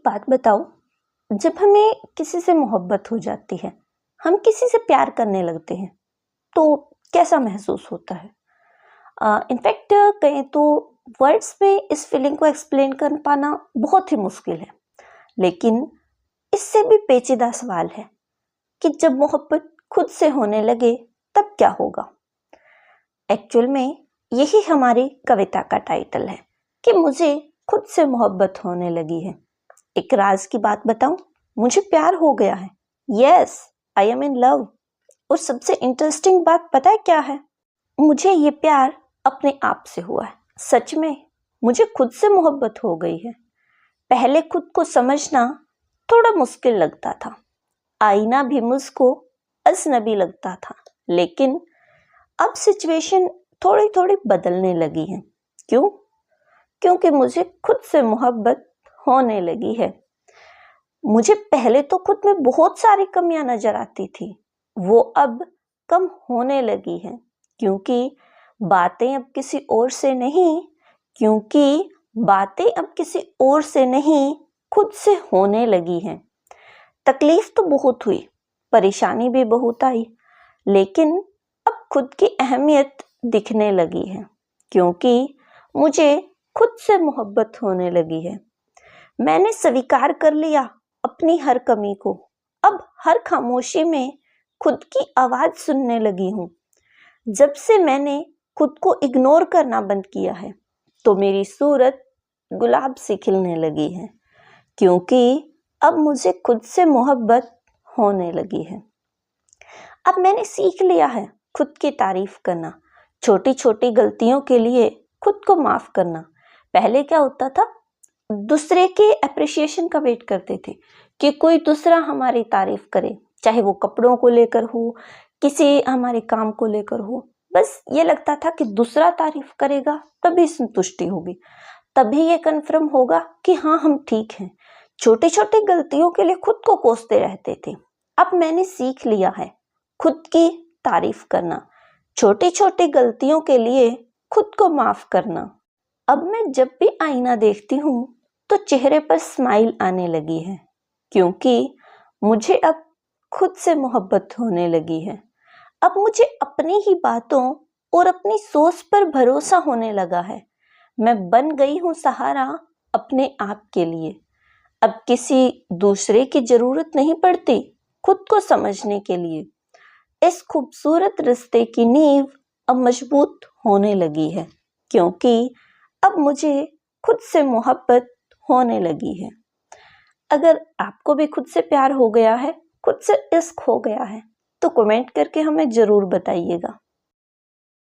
बात बताओ, जब हमें किसी से मोहब्बत हो जाती है, हम किसी से प्यार करने लगते हैं, तो कैसा महसूस होता है? इनफैक्ट कहें तो वर्ड्स में इस फीलिंग को एक्सप्लेन कर पाना बहुत ही मुश्किल है। लेकिन इससे भी पेचीदा सवाल है कि जब मोहब्बत खुद से होने लगे तब क्या होगा? एक्चुअल में यही हमारी कविता का टाइटल है कि मुझे खुद से मोहब्बत होने लगी है। एक राज की बात बताऊं, मुझे प्यार हो गया है। Yes, I am in love. और सबसे इंटरेस्टिंग बात पता है क्या है? मुझे ये प्यार अपने आप से हुआ है। सच में मुझे खुद से मोहब्बत हो गई है। पहले खुद को समझना थोड़ा मुश्किल लगता था। आईना भी मुझको अजनबी लगता था। लेकिन अब सिचुएशन थोड़ी थोड़ी बदलने लगी है। क्यों? क्योंकि मुझे खुद से मोहब्बत होने लगी है। मुझे पहले तो खुद में बहुत सारी कमियां नजर आती थी, वो अब कम होने लगी हैं। क्योंकि बातें अब किसी और से नहीं, खुद से होने लगी हैं। तकलीफ तो बहुत हुई, परेशानी भी बहुत आई, लेकिन अब खुद की अहमियत दिखने लगी है। क्योंकि मुझे खुद से मोहब्बत होने लगी है। मैंने स्वीकार कर लिया अपनी हर कमी को। अब हर खामोशी में खुद की आवाज सुनने लगी हूँ। जब से मैंने खुद को इग्नोर करना बंद किया है, तो मेरी सूरत गुलाब सी खिलने लगी है। क्योंकि अब मुझे खुद से मोहब्बत होने लगी है। अब मैंने सीख लिया है खुद की तारीफ करना, छोटी छोटी गलतियों के लिए खुद को माफ करना। पहले क्या होता था, दूसरे के अप्रिसिएशन का वेट करते थे कि कोई दूसरा हमारी तारीफ करे, चाहे वो कपड़ों को लेकर हो, किसी हमारे काम को लेकर हो। बस ये लगता था कि दूसरा तारीफ करेगा तभी संतुष्टि होगी, तभी ये कन्फर्म होगा कि हाँ, हम ठीक हैं। छोटी छोटी गलतियों के लिए खुद को कोसते रहते थे। अब मैंने सीख लिया है खुद की तारीफ करना, छोटी छोटी गलतियों के लिए खुद को माफ करना। अब मैं जब भी आईना देखती हूँ तो चेहरे पर स्माइल आने लगी है। क्योंकि मुझे अब खुद से मोहब्बत होने लगी है। अब मुझे अपनी ही बातों और अपनी सोच पर भरोसा होने लगा है। मैं बन गई हूँ सहारा अपने आप के लिए। अब किसी दूसरे की जरूरत नहीं पड़ती खुद को समझने के लिए। इस खूबसूरत रिश्ते की नींव अब मजबूत होने लगी है। क्योंकि अब मुझे खुद से मोहब्बत होने लगी है। अगर आपको भी खुद से प्यार हो गया है, खुद से इश्क हो गया है, तो कमेंट करके हमें जरूर बताइएगा।